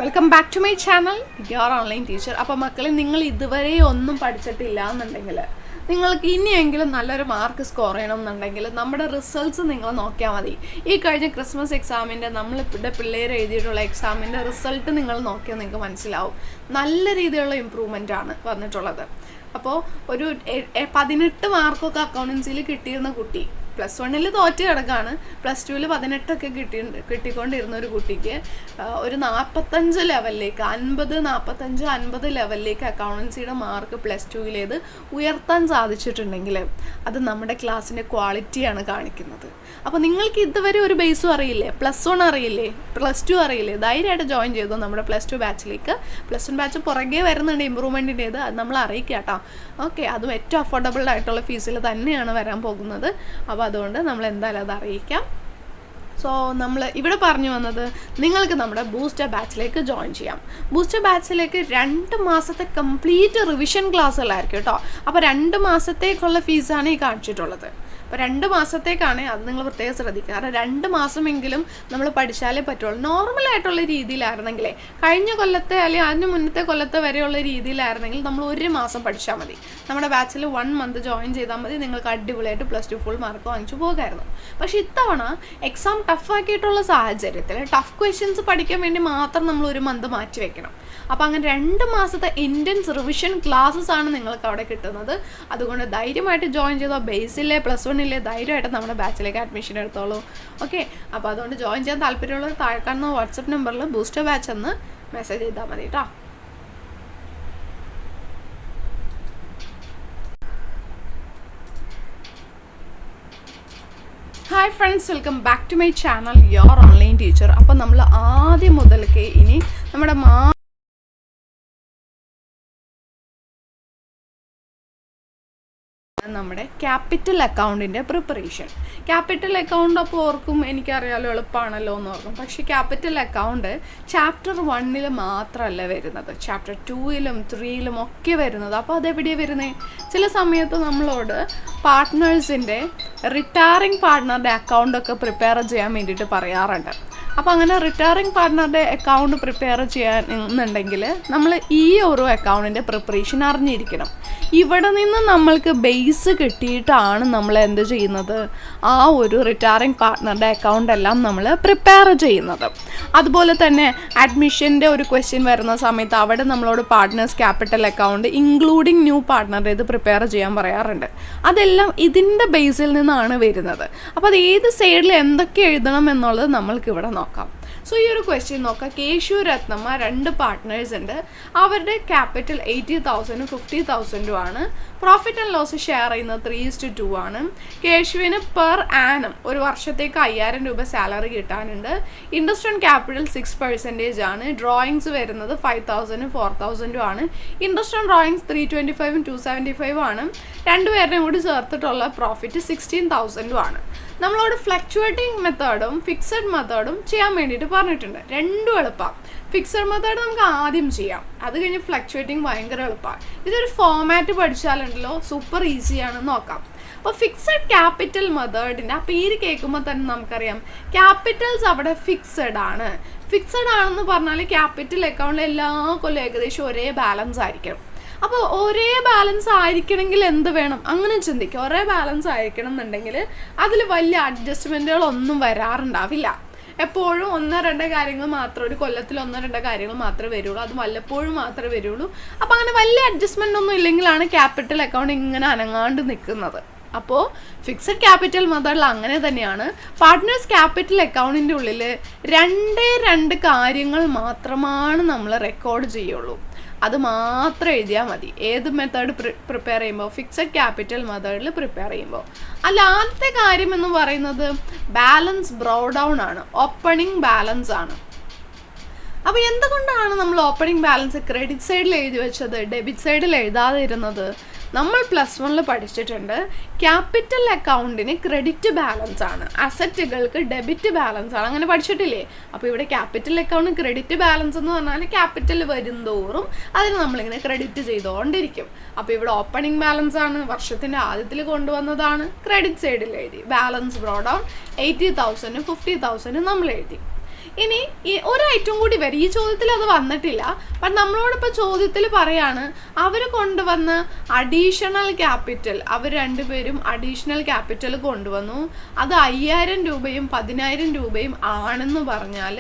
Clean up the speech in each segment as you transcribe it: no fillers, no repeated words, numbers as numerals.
Welcome back to my channel your online teacher. അപ്പോൾ മക്കളെ, നിങ്ങൾ ഇതുവരെ ഒന്നും പഠിച്ചിട്ടില്ല എന്നുണ്ടെങ്കിൽ, നിങ്ങൾക്ക് ഇനിയെങ്കിലും നല്ലൊരു മാർക്ക് സ്കോർ ചെയ്യണമെന്നുണ്ടെങ്കിൽ നമ്മുടെ റിസൾട്ട്സ് നിങ്ങൾ നോക്കിയാൽ മതി. ഈ കഴിഞ്ഞ ക്രിസ്മസ് എക്സാമിൻ്റെ നമ്മളിവിടെ പിള്ളേർ എഴുതിയിട്ടുള്ള എക്സാമിൻ്റെ റിസൾട്ട് നിങ്ങൾ നോക്കിയാൽ നിങ്ങൾക്ക് മനസ്സിലാവും. നല്ല രീതിയിലുള്ള ഇമ്പ്രൂവ്മെൻ്റ് ആണ് വന്നിട്ടുള്ളത്. അപ്പോൾ ഒരു 18 മാർക്കൊക്കെ അക്കൗണ്ടൻസിയിൽ കിട്ടിയിരുന്ന കുട്ടി +1 തോറ്റ് കിടക്കാണ്, +2 18 കിട്ടിക്കൊണ്ടിരുന്ന ഒരു കുട്ടിക്ക് ഒരു 45 ലെവലിലേക്ക് 50 ലെവലിലേക്ക് അക്കൗണ്ടൻസിയുടെ മാർക്ക് +2 ഉയർത്താൻ സാധിച്ചിട്ടുണ്ടെങ്കിൽ അത് നമ്മുടെ ക്ലാസ്സിൻ്റെ ക്വാളിറ്റിയാണ് കാണിക്കുന്നത്. അപ്പോൾ നിങ്ങൾക്ക് ഇതുവരെ ഒരു ബേസും അറിയില്ലേ, +1 അറിയില്ലേ, +2 അറിയില്ലേ, ധൈര്യമായിട്ട് ജോയിൻ ചെയ്തു നമ്മുടെ +2 ബാച്ചിലേക്ക്. +1 ബാച്ച് പുറകെ വരുന്നുണ്ട് ഇമ്പ്രൂവ്മെൻറ്റിൻ്റേത്, അത് നമ്മൾ അറിയിക്കാം കേട്ടോ. ഓക്കെ, അതും ഏറ്റവും അഫോർഡബിൾ ആയിട്ടുള്ള ഫീസിൽ തന്നെയാണ് വരാൻ പോകുന്നത്. അപ്പോൾ അതുകൊണ്ട് നമ്മൾ എന്തായാലും അത് അറിയിക്കാം. സോ നമ്മൾ ഇവിടെ പറഞ്ഞു വന്നത്, നിങ്ങൾക്ക് നമ്മുടെ ബൂസ്റ്റർ ബാച്ചിലേക്ക് ജോയിൻ ചെയ്യാം. ബൂസ്റ്റർ ബാച്ചിലേക്ക് 2 മാസത്തെ കംപ്ലീറ്റ് റിവിഷൻ ക്ലാസ്സുകളായിരിക്കും കേട്ടോ. അപ്പോൾ 2 മാസത്തേക്കുള്ള ഫീസാണ് ഈ കാണിച്ചിട്ടുള്ളത്. അപ്പോൾ 2 മാസത്തേക്കാണ്, അത് നിങ്ങൾ പ്രത്യേകം ശ്രദ്ധിക്കുക. കാരണം 2 മാസമെങ്കിലും നമ്മൾ പഠിച്ചാലേ പറ്റുള്ളൂ. നോർമലായിട്ടുള്ള രീതിയിലായിരുന്നെങ്കിലേ, കഴിഞ്ഞ കൊല്ലത്തെ അല്ലെങ്കിൽ അതിന് മുന്നത്തെ കൊല്ലത്തെ വരെയുള്ള രീതിയിലായിരുന്നെങ്കിൽ നമ്മൾ 1 മാസം പഠിച്ചാൽ മതി. നമ്മുടെ ബാച്ചിൽ 1 മന്ത് ജോയിൻ ചെയ്താൽ മതി, നിങ്ങൾക്ക് അടിപൊളിയായിട്ട് +2 ഫുൾ മാർക്ക് വാങ്ങിച്ചു പോകാമായിരുന്നു. പക്ഷേ ഇത്തവണ എക്സാം ടഫാക്കിയിട്ടുള്ള സാഹചര്യത്തിൽ ടഫ് ക്വസ്റ്റ്യൻസ് പഠിക്കാൻ വേണ്ടി മാത്രം നമ്മൾ 1 മന്ത് മാറ്റി വെക്കണം. അപ്പോൾ അങ്ങനെ 2 മാസത്തെ ഇൻറ്റൻസ് റിവിഷൻ ക്ലാസ്സസ് ആണ് നിങ്ങൾക്ക് അവിടെ കിട്ടുന്നത്. അതുകൊണ്ട് ധൈര്യമായിട്ട് ജോയിൻ ചെയ്തോ. ബേസിലെ +1 ധൈര്യമായിട്ട് നമ്മുടെ ബാച്ചിലേക്ക് അഡ്മിഷൻ എടുത്തോളൂ. ഓക്കെ, അപ്പോൾ അതുകൊണ്ട് ജോയിൻ ചെയ്യാൻ താല്പര്യമുള്ളവർ താഴെ കാണുന്ന വാട്സപ്പ് നമ്പറിൽ ബൂസ്റ്റർ ബാച്ച് എന്ന് മെസ്സേജ് ചെയ്താൽ മതി കേട്ടോ. Hi friends, welcome back to my channel your online teacher. അപ്പോൾ നമ്മൾ ആദ്യം മുതൽക്ക് ഇനി നമ്മുടെ നമ്മുടെ ക്യാപിറ്റൽ അക്കൗണ്ടിൻ്റെ പ്രിപ്പറേഷൻ. ക്യാപിറ്റൽ അക്കൗണ്ട് അപ്പോൾ ഓർക്കും, എനിക്കറിയാലോ എളുപ്പമാണല്ലോ എന്ന് ഓർക്കും. പക്ഷേ ക്യാപിറ്റൽ അക്കൗണ്ട് ചാപ്റ്റർ 1 മാത്രമല്ല വരുന്നത്, ചാപ്റ്റർ 2 3 ഒക്കെ വരുന്നത്. അപ്പോൾ അതെവിടെയാണ് വരുന്നത്? ചില സമയത്ത് നമ്മളോട് പാർട്ട്നേഴ്സിൻ്റെ റിട്ടയറിംഗ് പാർട്ട്ണറുടെ അക്കൗണ്ടൊക്കെ പ്രിപ്പയർ ചെയ്യാൻ വേണ്ടിയിട്ട് പറയാറുണ്ട്. അപ്പോൾ അങ്ങനെ റിട്ടയറിംഗ് പാർട്ട്ണറുടെ അക്കൗണ്ട് പ്രിപ്പയർ ചെയ്യാനുണ്ടെങ്കിൽ നമ്മൾ ഈ ഒരു അക്കൗണ്ടിൻ്റെ പ്രിപ്പറേഷൻ അറിഞ്ഞിരിക്കണം. ഇവിടെ നിന്ന് നമ്മൾക്ക് ബേസ് കിട്ടിയിട്ടാണ് നമ്മൾ എന്ത് ചെയ്യുന്നത്, ആ ഒരു റിട്ടയറിംഗ് പാർട്ട്ണറുടെ അക്കൗണ്ട് എല്ലാം നമ്മൾ പ്രിപ്പയർ ചെയ്യുന്നത്. അതുപോലെ തന്നെ അഡ്മിഷൻ്റെ ഒരു ക്വസ്റ്റ്യൻ വരുന്ന സമയത്ത് അവിടെ നമ്മളോട് partners capital account including new പാർട്ട്ണറുടെ ഇത് പ്രിപ്പയർ ചെയ്യാൻ പറയാറുണ്ട്. അതെല്ലാം ഇതിൻ്റെ ബേസിൽ നിന്നാണ് വരുന്നത്. അപ്പോൾ അത് ഏത് സൈഡിൽ എന്തൊക്കെ എഴുതണം എന്നുള്ളത് നമ്മൾക്ക് ഇവിടെ നോക്കാം. സോ ഈ ഒരു ക്വസ്റ്റ്യൻ നോക്കാം. കേശു രത്നമ്മ 2 പാർട്ട്നേഴ്സ് ഉണ്ട്. അവരുടെ ക്യാപിറ്റൽ 80,000 50,000 ആണ്. പ്രോഫിറ്റ് ആൻഡ് ലോസ് ഷെയർ ചെയ്യുന്നത് 3:2 ആണ്. കേശുവിന് പെർ ആനം ഒരു വർഷത്തേക്ക് 5,000 രൂപ സാലറി കിട്ടാനുണ്ട്. ഇൻട്രസ്റ്റ് ഓൺ ക്യാപിറ്റൽ 6% ആണ്. ഡ്രോയിങ്സ് വരുന്നത് 5,000 4,000 ആണ്. ഇൻട്രസ്റ്റ് ഓൺ ഡ്രോയിങ്സ് 325 275 ആണ്. രണ്ടുപേരുടെയും കൂടി ചേർത്തിട്ടുള്ള പ്രോഫിറ്റ് 16,000 ആണ്. നമ്മളോട് ഫ്ലക്ച്വേറ്റിംഗ് മെത്തേഡും ഫിക്സഡ് മെത്തേഡും ചെയ്യാൻ വേണ്ടിയിട്ട് പറഞ്ഞിട്ടുണ്ട്. രണ്ടും എളുപ്പമാണ്. ഫിക്സഡ് മെത്തേഡ് നമുക്ക് ആദ്യം ചെയ്യാം, അത് കഴിഞ്ഞ് ഫ്ലക്ച്വേറ്റിംഗ് ഭയങ്കര എളുപ്പമാണ്. ഇതൊരു ഫോമാറ്റ് പഠിച്ചാലുണ്ടല്ലോ സൂപ്പർ ഈസിയാണെന്ന് നോക്കാം. അപ്പോൾ ഫിക്സഡ് ക്യാപിറ്റൽ മെത്തേഡിൻ്റെ ആ പേര് കേൾക്കുമ്പോൾ തന്നെ നമുക്കറിയാം ക്യാപിറ്റൽസ് അവിടെ ഫിക്സഡ് ആണ്. ഫിക്സഡ് ആണെന്ന് പറഞ്ഞാൽ ക്യാപിറ്റൽ അക്കൗണ്ടിൽ എല്ലാ കൊല്ലം ഏകദേശം ഒരേ ബാലൻസ് ആയിരിക്കണം. അപ്പോൾ ഒരേ ബാലൻസ് ആയിരിക്കണമെങ്കിൽ എന്ത് വേണം, അങ്ങനെ ചിന്തിക്കുക. ഒരേ ബാലൻസ് ആയിരിക്കണം എന്നുണ്ടെങ്കിൽ അതിൽ വലിയ അഡ്ജസ്റ്റ്മെൻറ്റുകളൊന്നും വരാറുണ്ടാവില്ല. എപ്പോഴും 1-2 കാര്യങ്ങൾ മാത്രം, ഒരു കൊല്ലത്തിൽ 1-2 കാര്യങ്ങൾ മാത്രമേ വരുള്ളൂ, അത് വല്ലപ്പോഴും മാത്രമേ വരുള്ളൂ. അപ്പോൾ അങ്ങനെ വലിയ അഡ്ജസ്റ്റ്മെൻ്റ് ഒന്നും ഇല്ലെങ്കിലാണ് ക്യാപിറ്റൽ അക്കൗണ്ട് ഇങ്ങനെ അനങ്ങാണ്ട് നിൽക്കുന്നത്. അപ്പോൾ ഫിക്സഡ് ക്യാപിറ്റൽ മെത്തേഡിൽ അങ്ങനെ തന്നെയാണ്. പാർട്ട്നേഴ്സ് ക്യാപിറ്റൽ അക്കൗണ്ടിൻ്റെ ഉള്ളിൽ 2 കാര്യങ്ങൾ മാത്രമാണ് നമ്മൾ റെക്കോർഡ് ചെയ്യുള്ളൂ. അത് മാത്രം എഴുതിയാൽ മതി. ഏത് മെത്തേഡ് പ്രിപ്പയർ ചെയ്യുമ്പോൾ, ഫിക്സഡ് ക്യാപിറ്റൽ മെത്തേഡിൽ പ്രിപ്പയർ ചെയ്യുമ്പോൾ. ആദ്യത്തെ കാര്യം എന്ന് പറയുന്നത് ബാലൻസ് ബ്രോ ഡൗൺ ആണ്, ഓപ്പണിംഗ് ബാലൻസ് ആണ്. അപ്പോൾ എന്തുകൊണ്ടാണ് നമ്മൾ ഓപ്പണിംഗ് ബാലൻസ് ക്രെഡിറ്റ് സൈഡിൽ എഴുതി വെച്ചത്, ഡെബിറ്റ് സൈഡിൽ എഴുതാതെ ഇരുന്നത്? നമ്മൾ +1 പഠിച്ചിട്ടുണ്ട്, ക്യാപിറ്റൽ അക്കൗണ്ടിന് ക്രെഡിറ്റ് ബാലൻസ് ആണ്, അസറ്റുകൾക്ക് ഡെബിറ്റ് ബാലൻസ് ആണ്. അങ്ങനെ പഠിച്ചിട്ടില്ലേ? അപ്പോൾ ഇവിടെ ക്യാപിറ്റൽ അക്കൗണ്ട് ക്രെഡിറ്റ് ബാലൻസ് എന്ന് പറഞ്ഞാൽ ക്യാപിറ്റൽ വരുംതോറും അതിന് നമ്മളിങ്ങനെ ക്രെഡിറ്റ് ചെയ്തുകൊണ്ടിരിക്കും. അപ്പോൾ ഇവിടെ ഓപ്പണിംഗ് ബാലൻസ് ആണ്, വർഷത്തിൻ്റെ ആദ്യത്തിൽ കൊണ്ടുവന്നതാണ്, ക്രെഡിറ്റ് സൈഡിൽ എഴുതി. ബാലൻസ് ബ്രോ ഡൗൺ 80,000 50,000 നമ്മൾ എഴുതി. ഇനി ഒരു ഐറ്റം കൂടി വരും, ഈ ചോദ്യത്തിൽ അത് വന്നിട്ടില്ല, ബട്ട് നമ്മളോടിപ്പോൾ ചോദ്യത്തിൽ പറയാണ് അവർ കൊണ്ടുവന്ന അഡീഷണൽ ക്യാപിറ്റൽ, അവർ രണ്ടുപേരും അഡീഷണൽ ക്യാപിറ്റൽ കൊണ്ടുവന്നു, അത് 5000 രൂപയും 10000 രൂപയും ആണെന്ന് പറഞ്ഞാൽ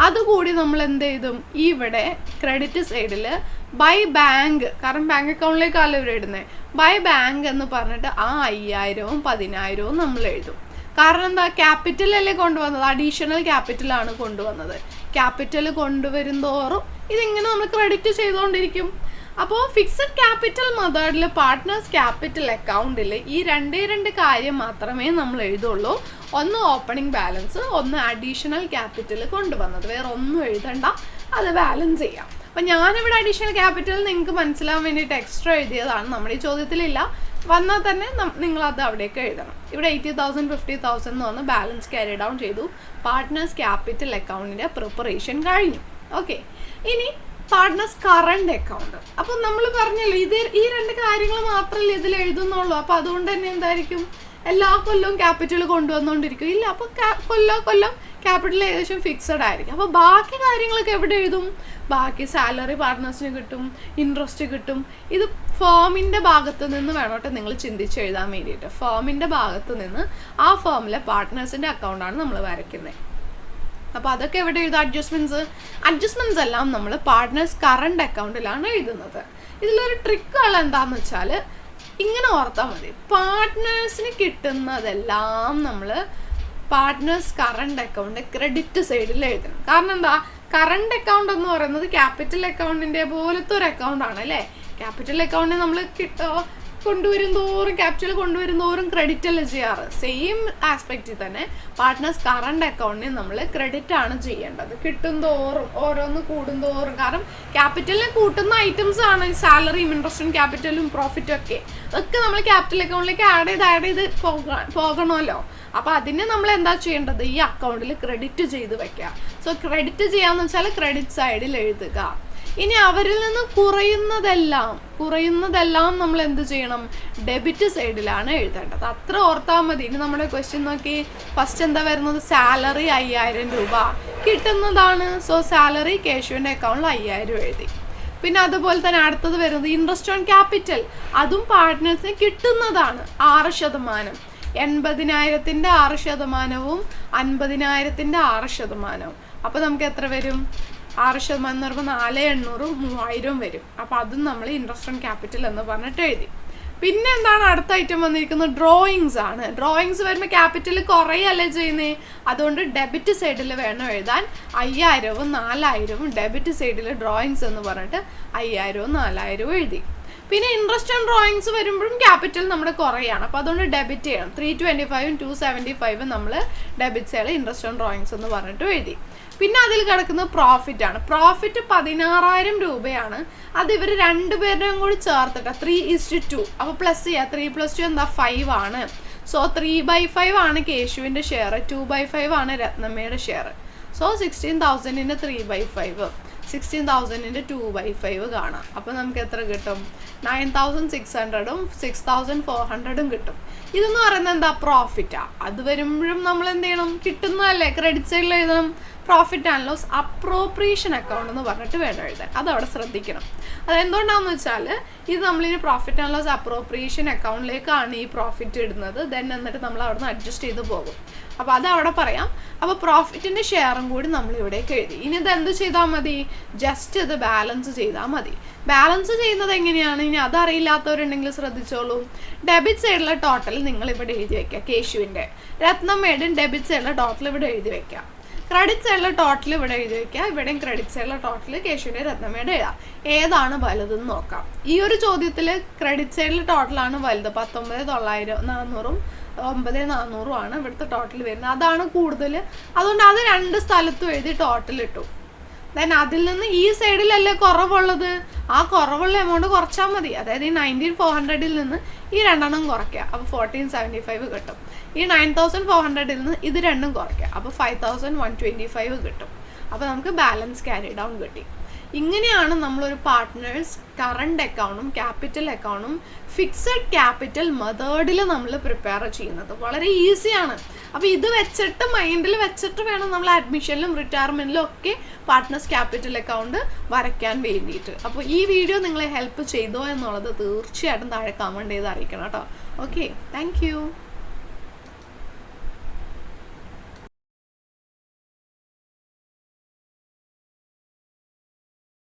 അതുകൂടി നമ്മൾ എന്ത് ചെയ്തും ഇവിടെ ക്രെഡിറ്റ് സൈഡിൽ ബൈ ബാങ്ക്, കാരണം ബാങ്ക് അക്കൗണ്ടിലേക്കല്ല ഇവർ ഇടുന്നത്, ബൈ ബാങ്ക് എന്ന് പറഞ്ഞിട്ട് ആ 5000ഉം 10000ഉം നമ്മൾ എഴുതും. കാരണം എന്താ, ക്യാപിറ്റൽ അല്ലേ കൊണ്ടുവന്നത്, അഡീഷണൽ ക്യാപിറ്റലാണ് കൊണ്ടുവന്നത്. ക്യാപിറ്റൽ കൊണ്ടുവരും തോറും ഇതിങ്ങനെ നമ്മൾ ക്രെഡിറ്റ് ചെയ്തുകൊണ്ടിരിക്കും. അപ്പോൾ ഫിക്സഡ് ക്യാപിറ്റൽ മെത്തേഡിൽ പാർട്ട്നേഴ്സ് ക്യാപിറ്റൽ അക്കൗണ്ടിൽ ഈ രണ്ട് കാര്യം മാത്രമേ നമ്മൾ എഴുതുള്ളൂ. ഒന്ന് ഓപ്പണിംഗ് ബാലൻസ്, ഒന്ന് അഡീഷണൽ ക്യാപിറ്റൽ കൊണ്ടുവന്നത്. വേറെ ഒന്നും എഴുതണ്ട, അത് ബാലൻസ് ചെയ്യാം. അപ്പം ഞാനിവിടെ അഡീഷണൽ ക്യാപിറ്റൽ നിങ്ങൾക്ക് മനസ്സിലാവാൻ വേണ്ടിയിട്ട് എക്സ്ട്രാ എഴുതിയതാണ്. നമ്മുടെ ഈ ചോദ്യത്തിലില്ല, വന്നാൽ തന്നെ നിങ്ങളത് അവിടേക്ക് എഴുതണം. ഇവിടെ 80,000 50,000 എന്ന് പറഞ്ഞ് ബാലൻസ് ക്യാരി ഡൗൺ ചെയ്തു. പാർട്ട്നേഴ്സ് ക്യാപിറ്റൽ അക്കൗണ്ടിൻ്റെ പ്രിപ്പറേഷൻ കഴിഞ്ഞു. ഓക്കെ, ഇനി പാർട്ട്നേഴ്സ് കറണ്ട് അക്കൗണ്ട്. അപ്പം നമ്മൾ പറഞ്ഞല്ലോ ഈ രണ്ട് കാര്യങ്ങൾ മാത്രമല്ലേ ഇതിൽ എഴുതുന്നുള്ളൂ. അപ്പോൾ അതുകൊണ്ട് തന്നെ എന്തായിരിക്കും, എല്ലാ കൊല്ലവും ക്യാപിറ്റൽ കൊണ്ടുവന്നുകൊണ്ടിരിക്കും ഇല്ല. അപ്പോൾ കൊല്ലം ക്യാപിറ്റൽ ഏകദേശം ഫിക്സഡ് ആയിരിക്കും. അപ്പോൾ ബാക്കി കാര്യങ്ങളൊക്കെ എവിടെ എഴുതും, ബാക്കി സാലറി പാർട്ട്നേഴ്സിന് കിട്ടും, ഇൻട്രസ്റ്റ് കിട്ടും. ഇത് ഫേമിൻ്റെ ഭാഗത്ത് നിന്ന് വേണോട്ടെ നിങ്ങൾ ചിന്തിച്ച് എഴുതാൻ വേണ്ടിയിട്ട്. ഫേമിൻ്റെ ഭാഗത്ത് നിന്ന് ആ ഫേമിലെ പാർട്ട്നേഴ്സിൻ്റെ അക്കൗണ്ടാണ് നമ്മൾ വരയ്ക്കുന്നത്. അപ്പോൾ അതൊക്കെ എവിടെ എഴുതുക, അഡ്ജസ്റ്റ്മെൻറ്റ്സ് എല്ലാം നമ്മൾ പാർട്ട്നേഴ്സ് കറണ്ട് അക്കൗണ്ടിലാണ് എഴുതുന്നത്. ഇതിലൊരു ട്രിക്കുകൾ എന്താണെന്ന് വെച്ചാൽ ഇങ്ങനെ ഓർത്താൽ മതി, പാർട്ട്നേഴ്സിന് കിട്ടുന്നതെല്ലാം നമ്മൾ പാർട്ട്നേഴ്സ് കറണ്ട് അക്കൗണ്ട് ക്രെഡിറ്റ് സൈഡിൽ എഴുതണം. കാരണം എന്താ, കറണ്ട് അക്കൗണ്ട് എന്ന് പറയുന്നത് ക്യാപിറ്റൽ അക്കൗണ്ടിൻ്റെ പോലത്തെ ഒരു അക്കൗണ്ടാണ് അല്ലേ. ക്യാപിറ്റൽ അക്കൗണ്ടിൽ നമ്മൾ ക്യാപിറ്റൽ കൊണ്ടുവരും തോറും ക്രെഡിറ്റ് അല്ലേ ചെയ്യാറ്. സെയിം ആസ്പെക്റ്റിൽ തന്നെ പാർട്ട്നേഴ്സ് കറണ്ട് അക്കൗണ്ടിൽ നമ്മൾ ക്രെഡിറ്റ് ആണ് ചെയ്യേണ്ടത്. കിട്ടും തോറും ഓരോന്ന് കൂടുന്തോറും, കാരണം ക്യാപിറ്റലിൽ കൂട്ടുന്ന ഐറ്റംസ് ആണ് സാലറിയും ഇൻട്രസ്റ്റും ക്യാപിറ്റലും പ്രോഫിറ്റും ഒക്കെ. അതൊക്കെ നമ്മൾ ക്യാപിറ്റൽ അക്കൗണ്ടിലേക്ക് ആഡ് ചെയ്ത് പോകണമല്ലോ. അപ്പോൾ അതിന് നമ്മൾ എന്താ ചെയ്യേണ്ടത്, ഈ അക്കൗണ്ടിൽ ക്രെഡിറ്റ് ചെയ്ത് വെക്കുക. സോ ക്രെഡിറ്റ് ചെയ്യാന്ന് വെച്ചാൽ ക്രെഡിറ്റ് സൈഡിൽ എഴുതുക. ഇനി അവരിൽ നിന്ന് കുറയുന്നതെല്ലാം നമ്മൾ എന്ത് ചെയ്യണം, ഡെബിറ്റ് സൈഡിലാണ് എഴുതേണ്ടത്. അത്ര ഓർത്താൽ മതി. ഇനി നമ്മുടെ ക്വസ്റ്റ്യൻ നോക്കി, ഫസ്റ്റ് എന്താ വരുന്നത്, സാലറി 5000 രൂപ കിട്ടുന്നതാണ്. സോ സാലറി കേശുവിൻ്റെ അക്കൗണ്ടിൽ 5000 എഴുതി. പിന്നെ അതുപോലെ തന്നെ അടുത്തത് വരുന്നത് ഇൻട്രസ്റ്റ് ഓൺ ക്യാപിറ്റൽ, അതും പാർട്ട്നേഴ്സിന് കിട്ടുന്നതാണ് 6%. 80,000-ൻ്റെ 6%വും 50,000-ൻ്റെ 6%. അപ്പോൾ നമുക്ക് എത്ര വരും, 6% എന്ന് പറയുമ്പോൾ 4,800 3,000 വരും. അപ്പോൾ അതും നമ്മൾ ഇൻട്രസ്റ്റ് ഓൺ ക്യാപിറ്റൽ എന്ന് പറഞ്ഞിട്ട് എഴുതി. പിന്നെ എന്താണ് അടുത്ത ഐറ്റം വന്നിരിക്കുന്നത്, ഡ്രോയിങ്സ് ആണ്. ഡ്രോയിങ്സ് വരുമ്പോൾ ക്യാപിറ്റൽ കുറയല്ലേ ചെയ്യുന്നത്, അതുകൊണ്ട് ഡെബിറ്റ് സൈഡിൽ വേണം എഴുതാൻ. 5,000-ഉം 4,000-ഉം ഡെബിറ്റ് സൈഡിൽ ഡ്രോയിങ്സ് എന്ന് പറഞ്ഞിട്ട് 5,000-ഉം 4,000-ഉം എഴുതി. പിന്നെ ഇൻട്രസ്റ്റ് ഓൺ ഡ്രോയിങ്സ് വരുമ്പോഴും ക്യാപിറ്റൽ നമ്മുടെ കുറയാണ്, അപ്പോൾ അതുകൊണ്ട് ഡെബിറ്റ് ചെയ്യണം. 325-ഉം 275-ഉം നമ്മൾ ഡെബിറ്റ് സൈഡിൽ ഇൻട്രസ്റ്റ് ഓൺ ഡ്രോയിങ്സ് എന്ന് പറഞ്ഞിട്ട് എഴുതി. പിന്നെ അതിൽ കിടക്കുന്നത് പ്രോഫിറ്റ് ആണ്. പ്രോഫിറ്റ് 16,000 രൂപയാണ്. അത് ഇവർ രണ്ടുപേരുടെയും കൂടി ചേർത്തിട്ട് 3:2. അപ്പോൾ പ്ലസ് ചെയ്യുക, 3 + 2 എന്താ 5 ആണ്. സോ 3/5 ആണ് കേശുവിൻ്റെ ഷെയർ, 2/5 ആണ് രത്നമ്മയുടെ ഷെയർ. സോ 16,000-ൻ്റെ 3/5, 16,000-ൻ്റെ 2/5 കാണാം. അപ്പോൾ നമുക്ക് എത്ര കിട്ടും, 9,600-ഉം 6,400-ഉം കിട്ടും. ഇതെന്ന് പറയുന്നത് എന്താ, പ്രോഫിറ്റാണ്. അത് വരുമ്പോഴും നമ്മൾ എന്ത് ചെയ്യണം, കിട്ടുന്നതല്ലേ ക്രെഡിറ്റ് സൈഡിൽ എഴുതണം. Profit and loss appropriation account എന്ന് പറഞ്ഞിട്ട് വേണം എഴുതാൻ. അതവിടെ ശ്രദ്ധിക്കണം. അതെന്തുകൊണ്ടാണെന്ന് വെച്ചാൽ ഇത് നമ്മളിനി പ്രോഫിറ്റ് ആൻഡ് ലോസ് അപ്രോപ്രിയേഷൻ അക്കൗണ്ടിലേക്കാണ് ഈ പ്രോഫിറ്റ് ഇടുന്നത്. എന്നിട്ട് നമ്മൾ അവിടെ നിന്ന് അഡ്ജസ്റ്റ് ചെയ്ത് പോകും. അപ്പോൾ അതവിടെ പറയാം. അപ്പോൾ പ്രോഫിറ്റിൻ്റെ ഷെയറും കൂടി നമ്മൾ ഇവിടേക്ക് എഴുതി. ഇനി ഇത് എന്ത് ചെയ്താൽ മതി, ജസ്റ്റ് ഇത് ബാലൻസ് ചെയ്താൽ മതി. ബാലൻസ് ചെയ്യുന്നത് എങ്ങനെയാണ്, ഇനി അതറിയില്ലാത്തവരുണ്ടെങ്കിൽ ശ്രദ്ധിച്ചോളൂ. ഡെബിറ്റ് സൈഡിലെ ടോട്ടൽ നിങ്ങൾ ഇവിടെ എഴുതി വെക്കുക. കേശുവിൻ്റെ രത്നമ്മയുടെയും ഡെബിറ്റ് സൈഡിലെ ടോട്ടൽ ഇവിടെ എഴുതി വെക്കുക. ക്രെഡിറ്റ് സൈഡിലെ ടോട്ടൽ ഇവിടെ എഴുതി വെക്കുക. ഇവിടെയും ക്രെഡിറ്റ് സൈഡിലെ ടോട്ടൽ കേശുവിൻ്റെ രത്നമ്മയുടെ എഴുതാം. ഏതാണ് വലുതെന്ന് നോക്കാം. ഈ ഒരു ചോദ്യത്തിൽ ക്രെഡിറ്റ് സൈഡിലെ ടോട്ടലാണ് വലുത്. 19,400-ഉം 9,400-ഉം ആണ് ഇവിടുത്തെ ടോട്ടൽ വരുന്നത്. അതാണ് കൂടുതൽ. അതുകൊണ്ട് അത് രണ്ട് സ്ഥലത്തും എഴുതി ടോട്ടൽ ഇട്ടു. അതിൽ നിന്ന് ഈ സൈഡിലല്ലേ കുറവുള്ളത്, ആ കുറവുള്ള എമൗണ്ട് കുറച്ചാൽ മതി. അതായത് ഈ 19,400-ൽ നിന്ന് ഈ രണ്ടെണ്ണം കുറയ്ക്കുക, അപ്പോൾ 1,475 കിട്ടും. ഈ 9,400-ൽ നിന്ന് ഇത് രണ്ടും കുറയ്ക്കുക, അപ്പോൾ 5,125 കിട്ടും. അപ്പോൾ നമുക്ക് ബാലൻസ് ക്യാരി ഡൗൺ കിട്ടി. ഇങ്ങനെയാണ് നമ്മളൊരു പാർട്ട്നേഴ്സ് കറണ്ട് അക്കൗണ്ടും ക്യാപിറ്റൽ അക്കൗണ്ടും ഫിക്സഡ് ക്യാപിറ്റൽ മെത്തേഡിൽ നമ്മൾ പ്രിപ്പയർ ചെയ്യുന്നത്. വളരെ ഈസിയാണ്. അപ്പോൾ ഇത് വെച്ചിട്ട് മൈൻഡിൽ വെച്ചിട്ട് വേണം നമ്മൾ അഡ്മിഷനിലും റിട്ടയർമെൻറ്റിലും ഒക്കെ പാർട്ട്നേഴ്സ് ക്യാപിറ്റൽ അക്കൗണ്ട് വരയ്ക്കാൻ വേണ്ടിയിട്ട്. അപ്പോൾ ഈ വീഡിയോ നിങ്ങളെ ഹെൽപ്പ് ചെയ്തോ എന്നുള്ളത് തീർച്ചയായിട്ടും താഴെ കമൻറ്റ് ചെയ്ത് അറിയിക്കണം കേട്ടോ. Okay, thank you.